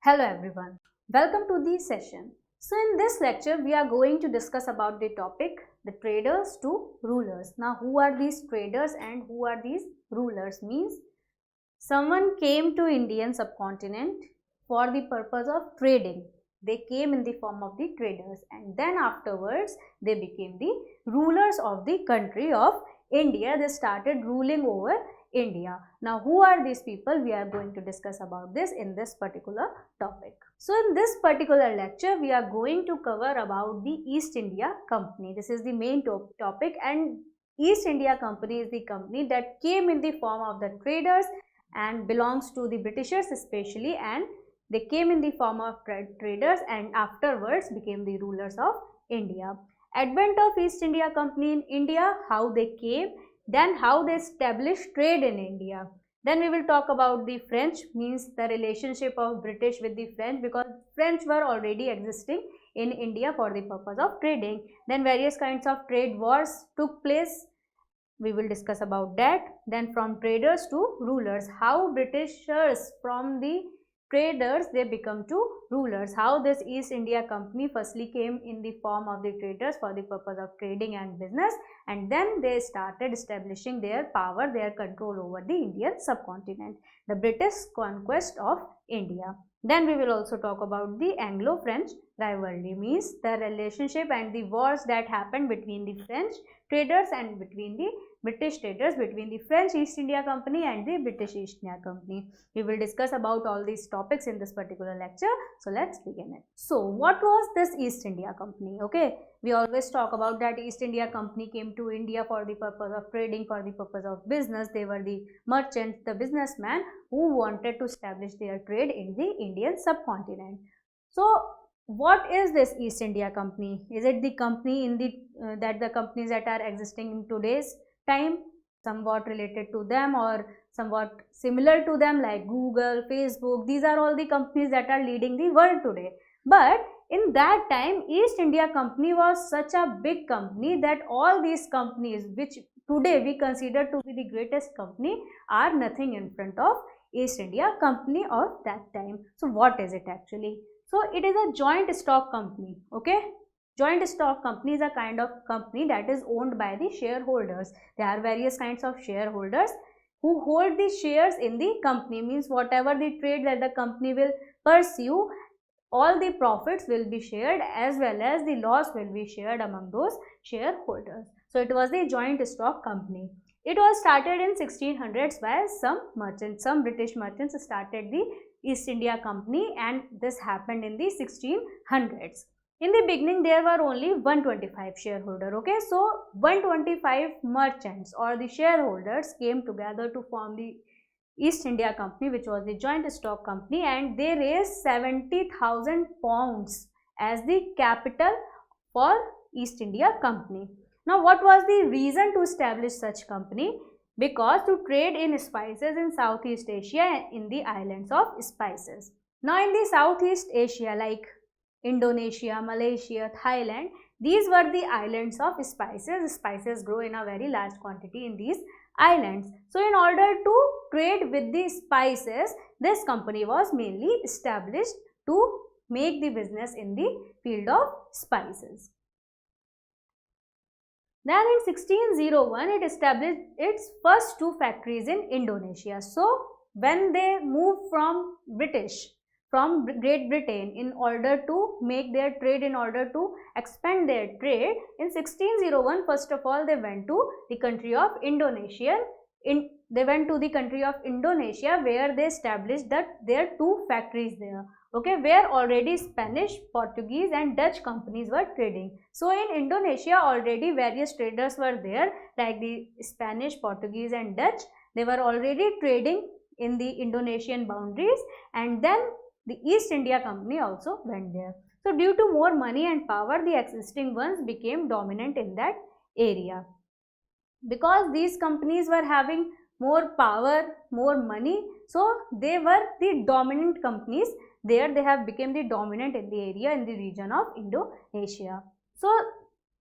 Hello everyone, welcome to the session. So in this lecture we are going to discuss about the topic the traders to rulers. Now who are these traders and who are these rulers? Means someone came to Indian subcontinent for the purpose of trading. They came in the form of the traders and then afterwards they became the rulers of the country of India. They started ruling over India. Now who are these people? We are going to discuss about this in this particular topic. So in this particular lecture we are going to cover about the East India Company. This is the main topic, and East India Company is the company that came in the form of the traders and belongs to the Britishers especially, and they came in the form of traders and afterwards became the rulers of India. Advent of East India Company in India, how they came, then how they established trade in India. Then we will talk about the French, means the relationship of British with the French, because French were already existing in India for the purpose of trading. Then various kinds of trade wars took place. We will discuss about that. Then from traders to rulers, how Britishers from the traders they become to rulers, how this East India Company firstly came in the form of the traders for the purpose of trading and business, and then they started establishing their power, their control over the Indian subcontinent, the British conquest of India. Then we will also talk about the Anglo-French rivalry, means the relationship and the wars that happened between the French traders and between the British traders, between the French East India Company and the British East India Company. We will discuss about all these topics in this particular lecture. So let's begin it. So what was this East India Company? Okay, we always talk about that East India Company came to India for the purpose of trading, for the purpose of business. They were the merchants, the businessmen who wanted to establish their trade in the Indian subcontinent. So what is this East India Company? Is it the company in the that the companies that are existing in today's time, somewhat related to them or somewhat similar to them, like Google, Facebook? These are all the companies that are leading the world today. But in that time, East India Company was such a big company that all these companies which today we consider to be the greatest company are nothing in front of East India Company of that time. So what is it actually? So it is a joint stock company. Okay, joint stock company is a kind of company that is owned by the shareholders. There are various kinds of shareholders who hold the shares in the company, means whatever the trade that the company will pursue, all the profits will be shared as well as the loss will be shared among those shareholders. So it was the joint stock company. It was started in 1600s by some merchants. Some British merchants started the East India Company, and this happened in the 1600s. In the beginning there were only 125 shareholders. Okay, so 125 merchants or the shareholders came together to form the East India Company, which was the joint stock company, and they raised 70,000 pounds as the capital for East India Company. Now what was the reason to establish such company? Because to trade in spices in Southeast Asia and in the islands of spices. Now in the Southeast Asia, like Indonesia, Malaysia, Thailand, these were the islands of spices. Spices grow in a very large quantity in these islands. So in order to trade with the spices, this company was mainly established to make the business in the field of spices. Then in 1601, it established its first two factories in Indonesia. So when they moved from Great Britain in order to make their trade, in order to expand their trade, in 1601, first of all, they went to the country of Indonesia. They went to the country of Indonesia where they established their two factories there. Okay, where already Spanish, Portuguese and Dutch companies were trading. So in Indonesia already various traders were there, like the Spanish, Portuguese and Dutch. They were already trading in the Indonesian boundaries, and then the East India Company also went there. So due to more money and power, the existing ones became dominant in that area. Because these companies were having more power, more money, so they were the dominant companies there. They have become the dominant in the area, in the region of Indonesia. So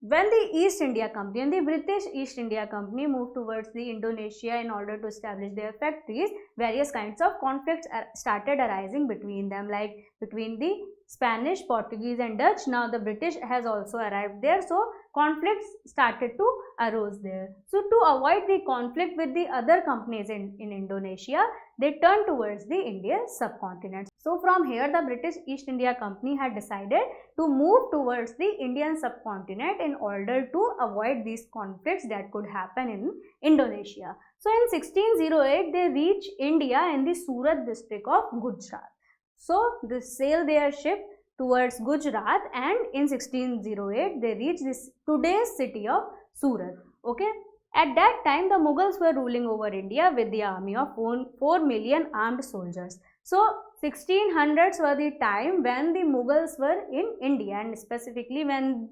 when the East India Company and the British East India Company moved towards the Indonesia in order to establish their factories, various kinds of conflicts started arising between them, like between the Spanish, Portuguese and Dutch. Now the British has also arrived there, so conflicts started to arose there. So to avoid the conflict with the other companies in Indonesia, they turned towards the Indian subcontinent. So from here the British East India Company had decided to move towards the Indian subcontinent in order to avoid these conflicts that could happen in Indonesia. So in 1608 they reached India in the Surat district of Gujarat. So they sailed their ship towards Gujarat, and in 1608 they reached this today's city of Surat. Okay. At that time the Mughals were ruling over India with the army of 4 million armed soldiers. So 1600s were the time when the Mughals were in India, and specifically when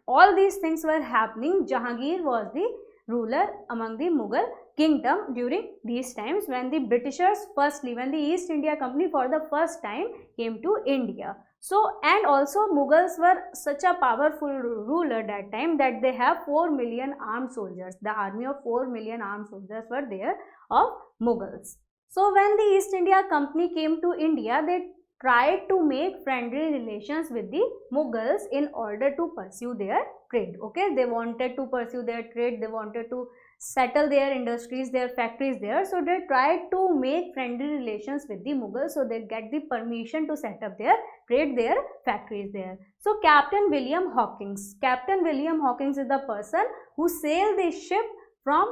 all these things were happening, Jahangir was the ruler among the Mughal kingdom during these times, when the Britishers when the East India Company for the first time came to India. So, and also Mughals were such a powerful ruler that time that they have 4 million armed soldiers. The army of 4 million armed soldiers were there of Mughals. So when the East India Company came to India, they tried to make friendly relations with the Mughals in order to pursue their trade. Okay, they wanted to pursue their trade, they wanted to settle their industries, their factories there. So they tried to make friendly relations with the Mughals so they get the permission to set up their trade, their factories there. So Captain William Hawkins is the person who sailed the ship from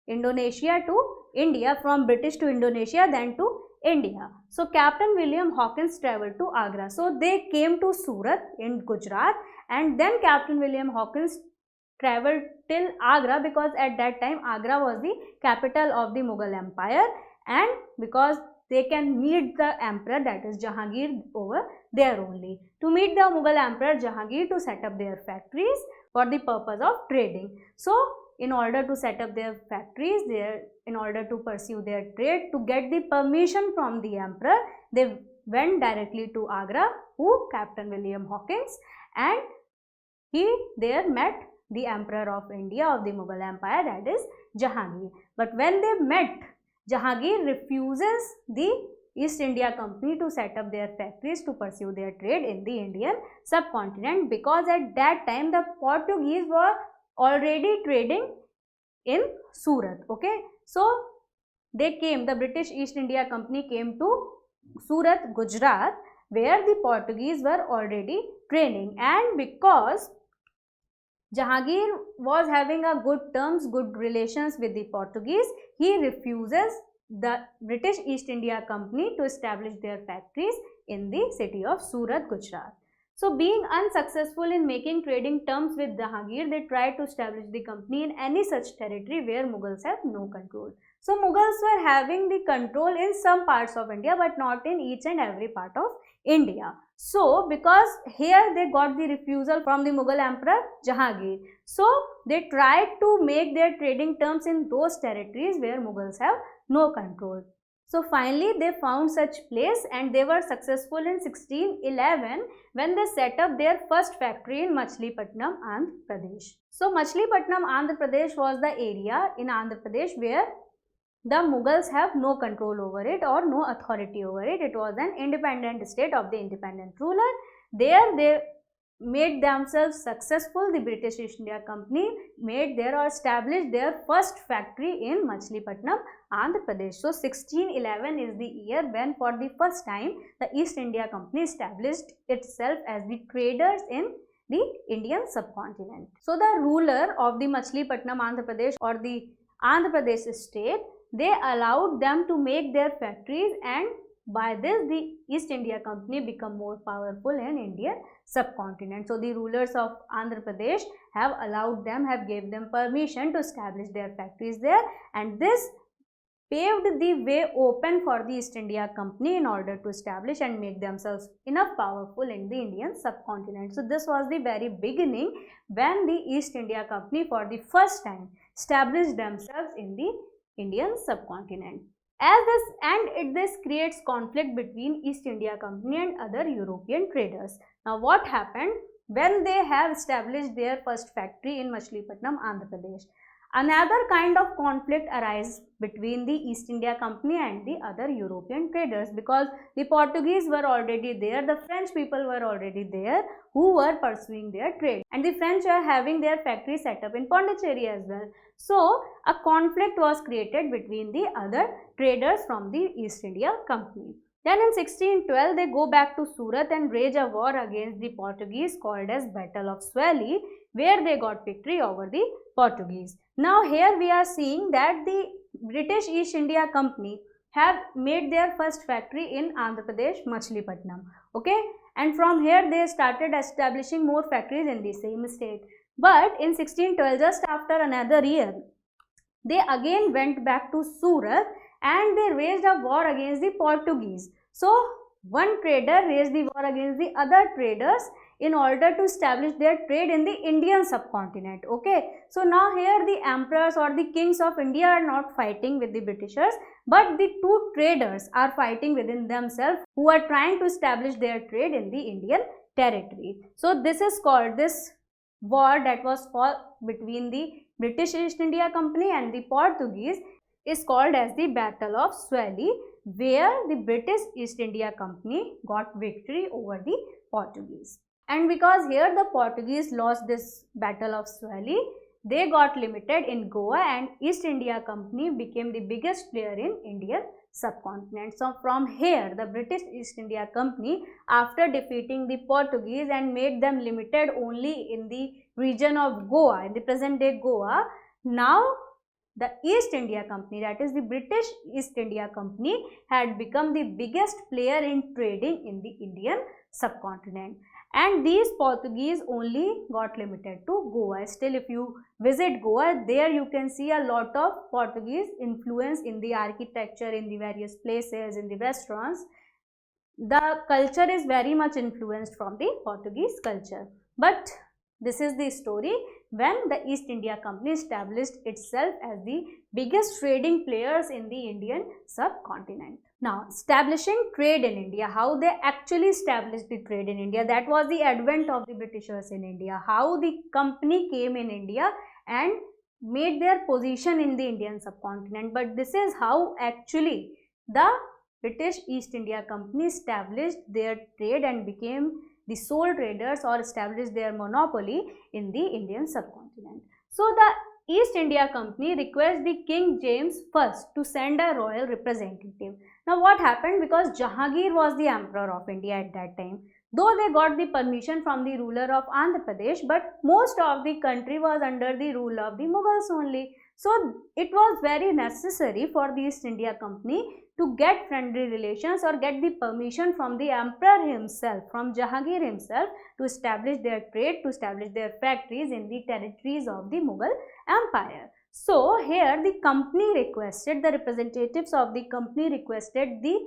Indonesia to India, from British to Indonesia, then to India. So Captain William Hawkins traveled to Agra. So they came to Surat in Gujarat, and then Captain William Hawkins traveled till Agra, because at that time Agra was the capital of the Mughal Empire, and because they can meet the emperor, that is Jahangir, over there only. To meet the Mughal emperor Jahangir to set up their factories for the purpose of trading. So in order to set up their factories there, in order to pursue their trade, to get the permission from the emperor, they went directly to Agra, Captain William Hawkins, and he there met the emperor of India, of the Mughal Empire, that is Jahangir. But when they met, Jahangir refuses the East India Company to set up their factories to pursue their trade in the Indian subcontinent, because at that time the Portuguese were already trading in Surat. Okay, so they came, the British East India Company came to Surat, Gujarat, where the Portuguese were already trading, and because Jahangir was having a good relations with the Portuguese, he refuses the British East India Company to establish their factories in the city of Surat, Gujarat. So being unsuccessful in making trading terms with Jahangir, they tried to establish the company in any such territory where Mughals have no control. So Mughals were having the control in some parts of India, but not in each and every part of India. So because here they got the refusal from the Mughal Emperor Jahangir, so they tried to make their trading terms in those territories where Mughals have no control. So finally they found such place, and they were successful in 1611 when they set up their first factory in Machilipatnam, Andhra Pradesh. So Machilipatnam, Andhra Pradesh was the area in Andhra Pradesh where the Mughals have no control over it or no authority over it. It was an independent state of the independent ruler. There they made themselves successful. The British East India Company made their or established their first factory in Machilipatnam, Andhra Pradesh. So 1611 is the year when for the first time the East India Company established itself as the traders in the Indian subcontinent. So the ruler of the Machilipatnam, Andhra Pradesh, or the Andhra Pradesh state, they allowed them to make their factories, and by this the East India Company become more powerful in Indian subcontinent. So the rulers of Andhra Pradesh have allowed them, have gave them permission to establish their factories there, and this paved the way open for the East India Company in order to establish and make themselves enough powerful in the Indian subcontinent. So this was the very beginning when the East India Company for the first time established themselves in the Indian subcontinent. This creates conflict between East India Company and other European traders. Now what happened? when they have established their first factory in Machilipatnam, Andhra Pradesh. Another kind of conflict arises between the East India Company and the other European traders, because the Portuguese were already there, the French people were already there who were pursuing their trade, and the French are having their factory set up in Pondicherry as well. So a conflict was created between the other traders from the East India Company. Then in 1612 they go back to Surat and wage a war against the Portuguese called as Battle of Swelly, where they got victory over the Portuguese. Now here we are seeing that the British East India Company have made their first factory in Andhra Pradesh, Machilipatnam, okay, and from here they started establishing more factories in the same state. But in 1612, just after another year, they again went back to Surat and they waged a war against the Portuguese. So one trader waged the war against the other traders in order to establish their trade in the Indian subcontinent, okay. So now here the emperors or the kings of India are not fighting with the Britishers, but the two traders are fighting within themselves who are trying to establish their trade in the Indian territory. So this is called, this war that was fought between the British East India Company and the Portuguese is called as the Battle of Swelly, where the British East India Company got victory over the Portuguese. And because here the Portuguese lost this Battle of Swelly, they got limited in Goa and East India Company became the biggest player in Indian subcontinent. So from here the British East India Company, after defeating the Portuguese and made them limited only in the region of Goa, in the present day Goa, now the East India Company, that is the British East India Company, had become the biggest player in trading in the Indian subcontinent. And these Portuguese only got limited to Goa. Still, if you visit Goa, there you can see a lot of Portuguese influence in the architecture, in the various places, in the restaurants. The culture is very much influenced from the Portuguese culture. But this is the story when the East India Company established itself as the biggest trading players in the Indian subcontinent. Now, establishing trade in India, how they actually established the trade in India, that was the advent of the Britishers in India, how the company came in India and made their position in the Indian subcontinent. But this is how actually the British East India Company established their trade and became the sole traders or established their monopoly in the Indian subcontinent. So the East India Company requests the King James I to send a royal representative. Now what happened, because Jahangir was the emperor of India at that time, though they got the permission from the ruler of Andhra Pradesh, but most of the country was under the rule of the Mughals only. So it was very necessary for the East India Company to get friendly relations or get the permission from the emperor himself, from Jahangir himself, to establish their trade, to establish their factories in the territories of the Mughal Empire. So here the company requested, the representatives of the company requested the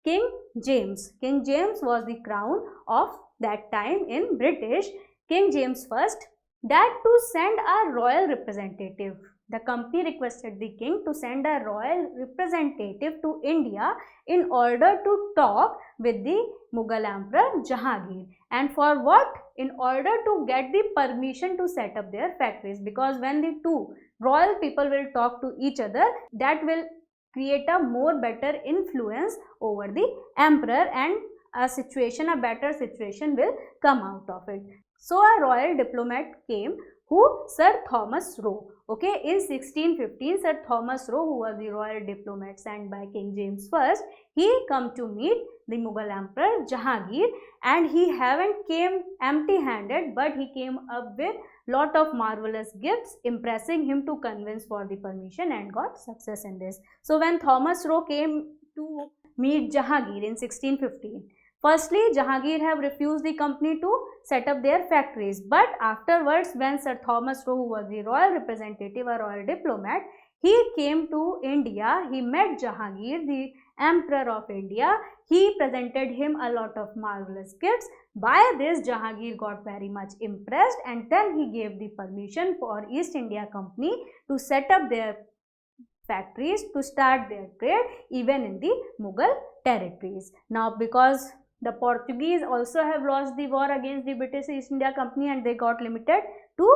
King James. King James was the crown of that time in British, King James I, that to send a royal representative. The company requested the king to send a royal representative to India in order to talk with the Mughal Emperor Jahangir. And for what? In order to get the permission to set up their factories, because when the two royal people will talk to each other, that will create a more better influence over the emperor and a better situation will come out of it. So a royal diplomat came, who? Sir Thomas Roe. Okay, in 1615, Sir Thomas Roe, who was the royal diplomat sent by King James I, he come to meet the Mughal Emperor Jahangir, and he haven't came empty-handed, but he came up with lot of marvelous gifts, impressing him to convince for the permission, and got success in this. So when Thomas Roe came to meet Jahangir in 1615, firstly, Jahangir have refused the company to set up their factories, but afterwards when Sir Thomas Roe, who was the royal representative or royal diplomat, he came to India, he met Jahangir, the Emperor of India, he presented him a lot of marvelous gifts. By this, Jahangir got very much impressed, and then he gave the permission for East India Company to set up their factories, to start their trade even in the Mughal territories. Now because The Portuguese also have lost the war against the British East India Company and they got limited to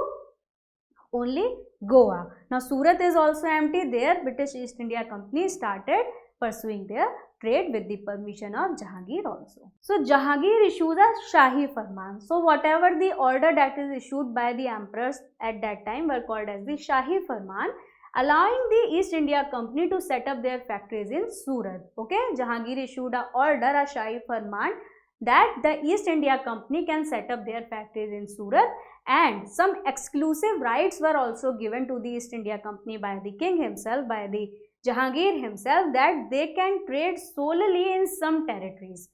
only Goa. Now Surat is also empty. There British East India Company started pursuing their trade with the permission of Jahangir also. So Jahangir issues a Shahi Farman. So whatever the order that is issued by the emperors at that time were called as the Shahi Farman, allowing the East India Company to set up their factories in Surat. Okay, Jahangir issued a order, a Shahi Farman, that the East India Company can set up their factories in Surat, and some exclusive rights were also given to the East India Company by the king himself, by the Jahangir himself, that they can trade solely in some territories.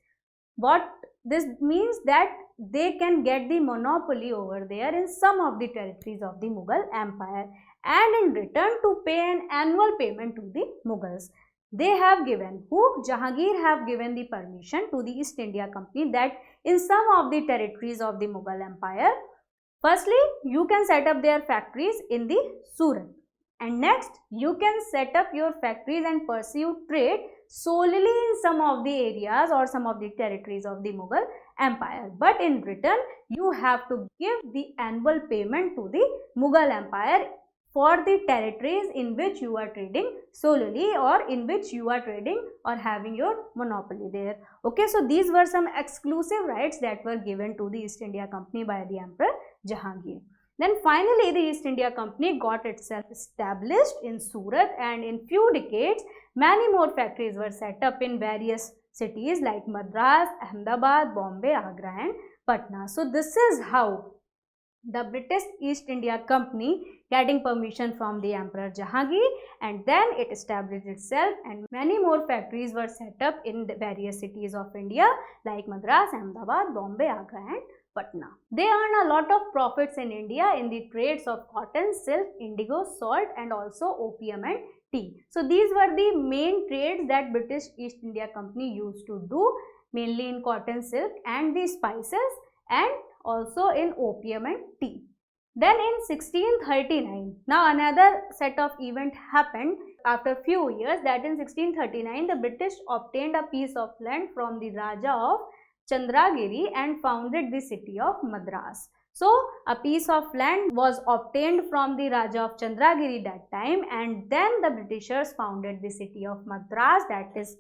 What this means, that they can get the monopoly over there in some of the territories of the Mughal Empire, and in return to pay an annual payment to the Mughals. They have given, Jahangir have given the permission to the East India Company that in some of the territories of the Mughal Empire, firstly, you can set up their factories in the Surat, and next you can set up your factories and pursue trade solely in some of the areas or some of the territories of the Mughal Empire. But in return, you have to give the annual payment to the Mughal Empire for the territories in which you are trading solely, or in which you are trading or having your monopoly there. Okay, so these were some exclusive rights that were given to the East India Company by the Emperor Jahangir. Then finally the East India Company got itself established in Surat, and in few decades many more factories were set up in various cities like Madras, Ahmedabad, Bombay, Agra and Patna. So this is how the British East India Company, getting permission from the Emperor Jahangir, and then it established itself, and many more factories were set up in the various cities of India like Madras, Ahmedabad, Bombay, Agra and Patna. They earn a lot of profits in India in the trades of cotton, silk, indigo, salt and also opium and tea. So these were the main trades that British East India Company used to do, mainly in cotton, silk and the spices, and also in opium and tea. Then in 1639, now another set of event happened after few years, that in 1639 the British obtained a piece of land from the Raja of Chandragiri and founded the city of Madras. So a piece of land was obtained from the Raja of Chandragiri that time, and then the Britishers founded the city of Madras, that is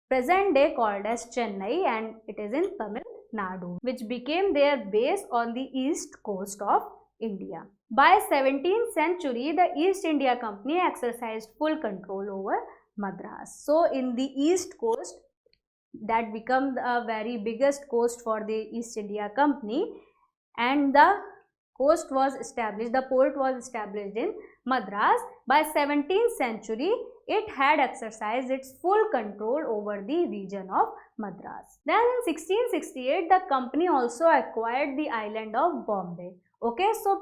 present day called as Chennai, and it is in Tamil Nadu, which became their base on the east coast of India. By 17th century, the East India Company exercised full control over Madras. So in the east coast, that became the very biggest coast for the East India Company, and the coast was established, the port was established in Madras. By 17th century, it had exercised its full control over the region of Madras. Then in 1668, the company also acquired the island of Bombay. Okay, so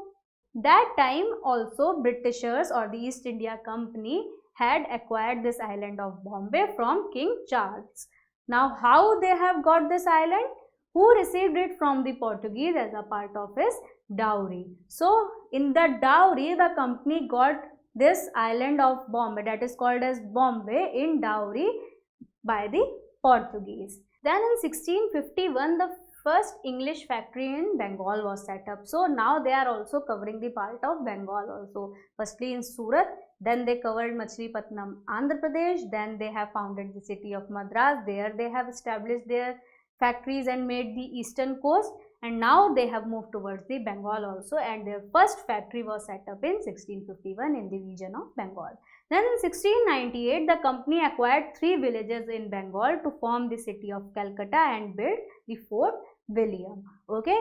that time also Britishers or the East India Company had acquired this island of Bombay from King Charles. Now how they have got this island? Who received it from the Portuguese as a part of his dowry? So in the dowry, the company got this island of Bombay, that is called as Bombay, in dowry by the Portuguese. Then in 1651, the first English factory in Bengal was set up. So now they are also covering the part of Bengal also. Firstly in Surat, then they covered Machilipatnam, Andhra Pradesh, then they have founded the city of Madras. There they have established their factories and made the eastern coast, and now they have moved towards the Bengal also, and their first factory was set up in 1651 in the region of Bengal. Then in 1698, the company acquired 3 villages in Bengal to form the city of Calcutta and built the Fort William. Okay,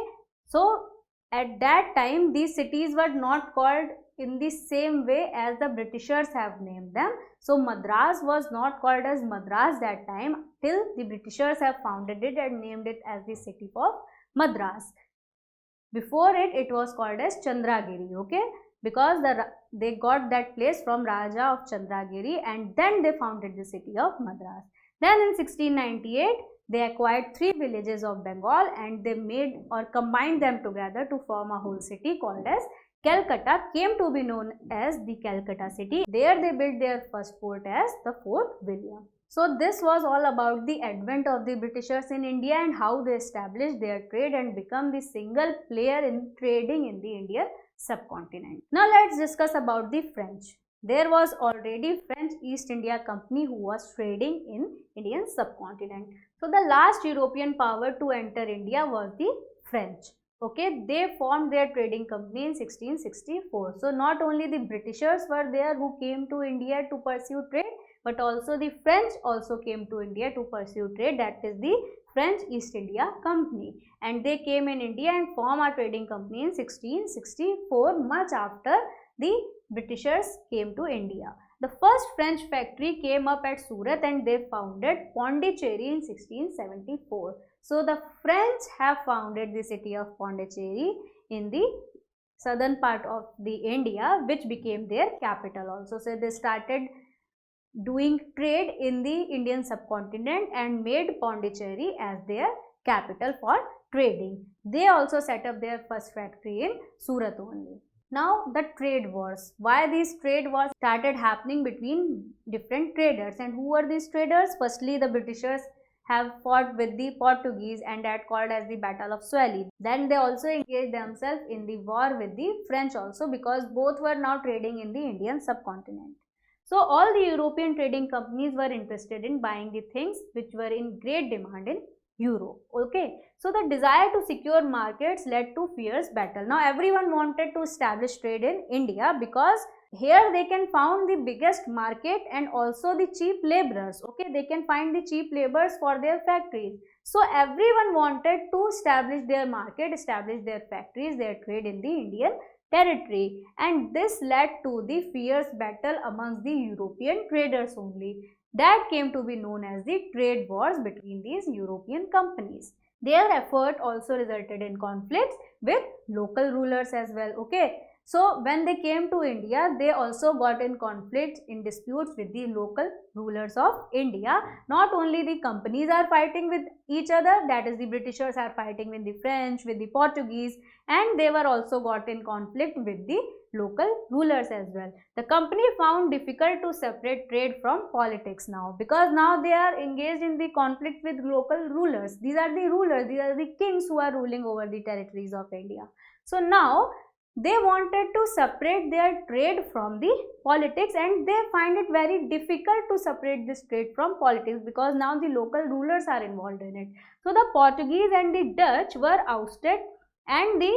so at that time these cities were not called in the same way as the Britishers have named them. So Madras was not called as Madras that time till the Britishers have founded it and named it as the city of Madras. Before it, it was called as Chandragiri, okay, because they got that place from Raja of Chandragiri, and then they founded the city of Madras. Then in 1698, they acquired 3 villages of Bengal and they made or combined them together to form a whole city called as Calcutta, came to be known as the Calcutta city. There they built their first fort as the Fort William. So this was all about the advent of the Britishers in India and how they established their trade and become the single player in trading in the Indian subcontinent. Now let's discuss about the French. There was already French East India Company who was trading in Indian subcontinent. So the last European power to enter India was the French. Okay, they formed their trading company in 1664. So not only the Britishers were there who came to India to pursue trade, but also the French also came to India to pursue trade, that is the French East India Company, and they came in India and formed a trading company in 1664, much after the Britishers came to India. The first French factory came up at Surat and they founded Pondicherry in 1674. So the French have founded the city of Pondicherry in the southern part of the India, which became their capital also. So they started doing trade in the Indian subcontinent and made Pondicherry as their capital for trading. They also set up their first factory in Surat only. Now the trade wars. Why these trade wars started happening between different traders, and who were these traders? Firstly, the Britishers have fought with the Portuguese and that called as the Battle of Swally. Then they also engaged themselves in the war with the French also, because both were now trading in the Indian subcontinent. So all the European trading companies were interested in buying the things which were in great demand in Europe. Okay, so the desire to secure markets led to fierce battle. Now everyone wanted to establish trade in India because here they can find the biggest market and also the cheap laborers. Okay, they can find the cheap laborers for their factories. So everyone wanted to establish their market, establish their factories, their trade in the Indian territory, and this led to the fierce battle amongst the European traders only. That came to be known as the trade wars between these European companies. Their effort also resulted in conflicts with local rulers as well. Okay, so when they came to India, they also got in conflicts, in disputes with the local rulers of India. Not only the companies are fighting with each other, that is the Britishers are fighting with the French, with the Portuguese, and they were also got in conflict with the local rulers as well. The company found difficult to separate trade from politics now, because now they are engaged in the conflict with local rulers. These are the rulers, these are the kings who are ruling over the territories of India. So now they wanted to separate their trade from the politics, and they find it very difficult to separate this trade from politics because now the local rulers are involved in it. So the Portuguese and the Dutch were ousted and the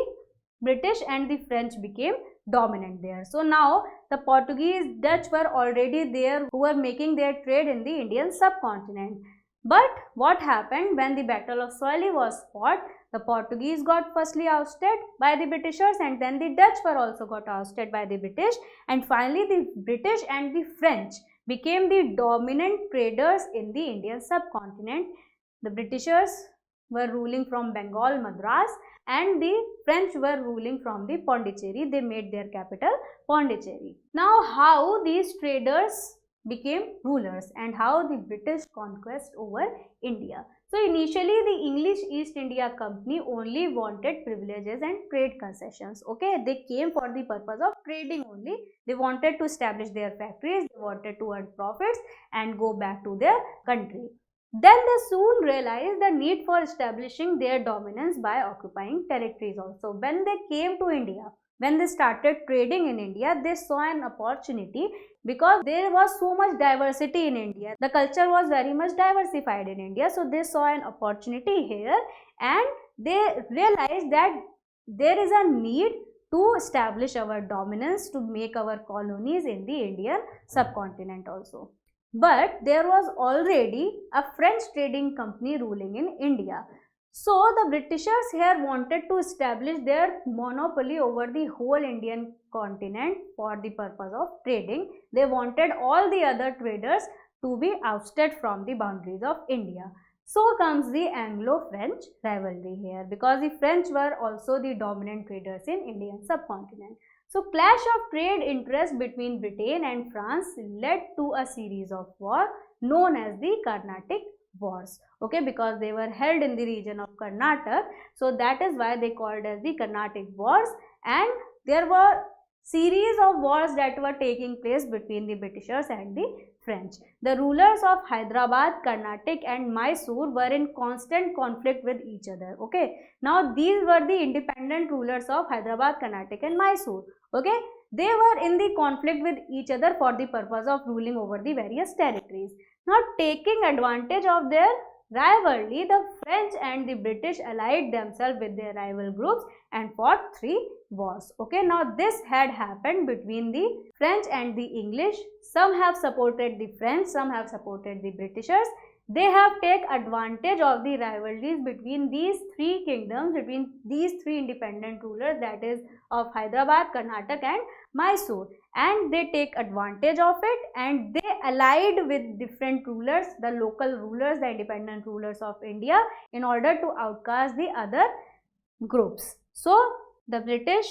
British and the French became dominant there. So now the Portuguese, Dutch were already there who were making their trade in the Indian subcontinent. But what happened when the Battle of Swally was fought? The Portuguese got firstly ousted by the Britishers, and then the Dutch were also got ousted by the British, and finally the British and the French became the dominant traders in the Indian subcontinent. The Britishers were ruling from Bengal, Madras, and the French were ruling from the Pondicherry. They made their capital Pondicherry. Now how these traders became rulers and how the British conquest over India. So initially the English East India Company only wanted privileges and trade concessions. Okay, they came for the purpose of trading only. They wanted to establish their factories, they wanted to earn profits and go back to their country. Then they soon realized the need for establishing their dominance by occupying territories also. When they came to India, when they started trading in India, they saw an opportunity because there was so much diversity in India. The culture was very much diversified in India. So they saw an opportunity here and they realized that there is a need to establish our dominance, to make our colonies in the Indian subcontinent also. But there was already a French trading company ruling in India. So the Britishers here wanted to establish their monopoly over the whole Indian continent for the purpose of trading. They wanted all the other traders to be ousted from the boundaries of India. So comes the Anglo-French rivalry here, because the French were also the dominant traders in Indian subcontinent. So clash of trade interest between Britain and France led to a series of wars known as the Carnatic Wars. Okay, because they were held in the region of Karnataka, so that is why they called as the Carnatic Wars. And there were series of wars that were taking place between the Britishers and the French. The rulers of Hyderabad, Carnatic and Mysore were in constant conflict with each other. Okay, now these were the independent rulers of Hyderabad, Carnatic and Mysore. Okay, they were in the conflict with each other for the purpose of ruling over the various territories. Now, taking advantage of their rivalry, the French and the British allied themselves with their rival groups and fought 3 wars. Okay, now this had happened between the French and the English. Some have supported the French, some have supported the Britishers. They have taken advantage of the rivalries between these 3 kingdoms, between these 3 independent rulers, that is of Hyderabad, Karnataka and Mysore, and they take advantage of it and they allied with different rulers, the local rulers, the independent rulers of India, in order to outcast the other groups. So the British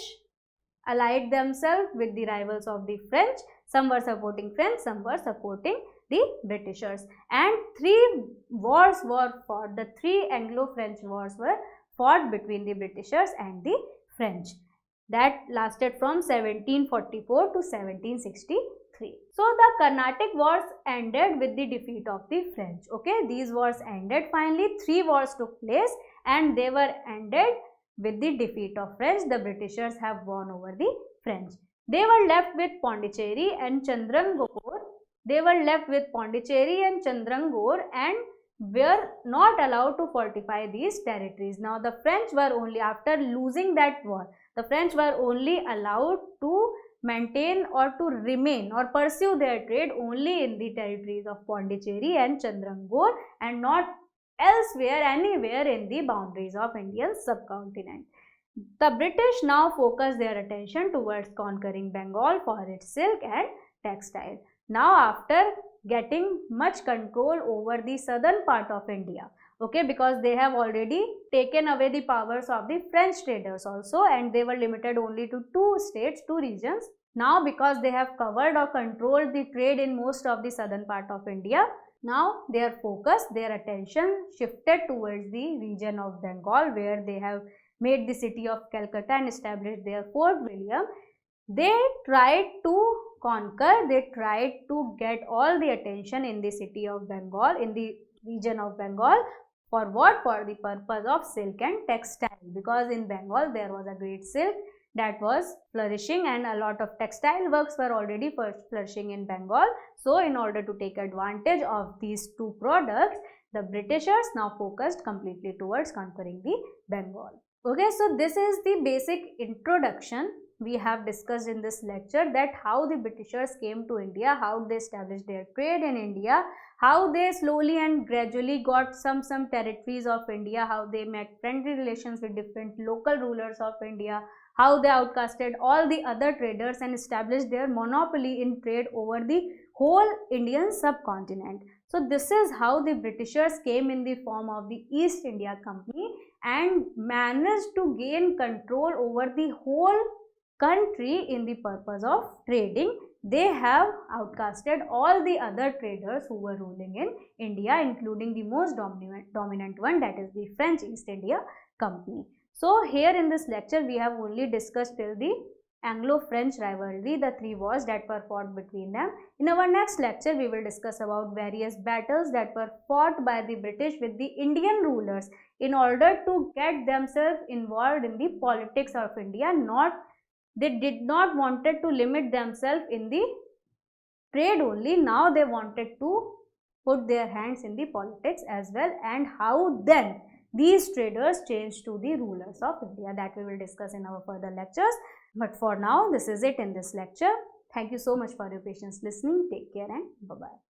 allied themselves with the rivals of the French. Some were supporting French, some were supporting the Britishers, and 3 wars were fought. The 3 Anglo-French wars were fought between the Britishers and the French. That lasted from 1744 to 1763. So the Carnatic wars ended with the defeat of the French. Okay, these wars ended finally. 3 wars took place and they were ended with the defeat of French. The Britishers have won over the French. They were left with Pondicherry and Chandrangore. They were left with Pondicherry and Chandrangore and were not allowed to fortify these territories. Now the French were only, after losing that war, the French were only allowed to maintain or to remain or pursue their trade only in the territories of Pondicherry and Chandrangore and not elsewhere, anywhere in the boundaries of Indian subcontinent. The British now focused their attention towards conquering Bengal for its silk and textile. Now after getting much control over the southern part of India, okay, because they have already taken away the powers of the French traders also, and they were limited only to 2 states, 2 regions. Now because they have covered or controlled the trade in most of the southern part of India, now their focus, their attention shifted towards the region of Bengal, where they have made the city of Calcutta and established their Fort William. They tried to conquer, they tried to get all the attention in the city of Bengal, in the region of Bengal. For what? For the purpose of silk and textile, because in Bengal there was a great silk that was flourishing and a lot of textile works were already flourishing in Bengal. So in order to take advantage of these 2 products, the Britishers now focused completely towards conquering the Bengal. Okay, so this is the basic introduction we have discussed in this lecture, that how the Britishers came to India, how they established their trade in India, how they slowly and gradually got some territories of India, how they met friendly relations with different local rulers of India, how they outcasted all the other traders and established their monopoly in trade over the whole Indian subcontinent. So this is how the Britishers came in the form of the East India Company and managed to gain control over the whole country in the purpose of trading. They have outcasted all the other traders who were ruling in India, including the most dominant one, that is the French East India Company. So here in this lecture we have only discussed till the Anglo-French rivalry, the 3 wars that were fought between them. In our next lecture we will discuss about various battles that were fought by the British with the Indian rulers in order to get themselves involved in the politics of India. They did not wanted to limit themselves in the trade only. Now they wanted to put their hands in the politics as well, and how then these traders changed to the rulers of India. That we will discuss in our further lectures. But for now, this is it in this lecture. Thank you so much for your patience listening. Take care and bye-bye.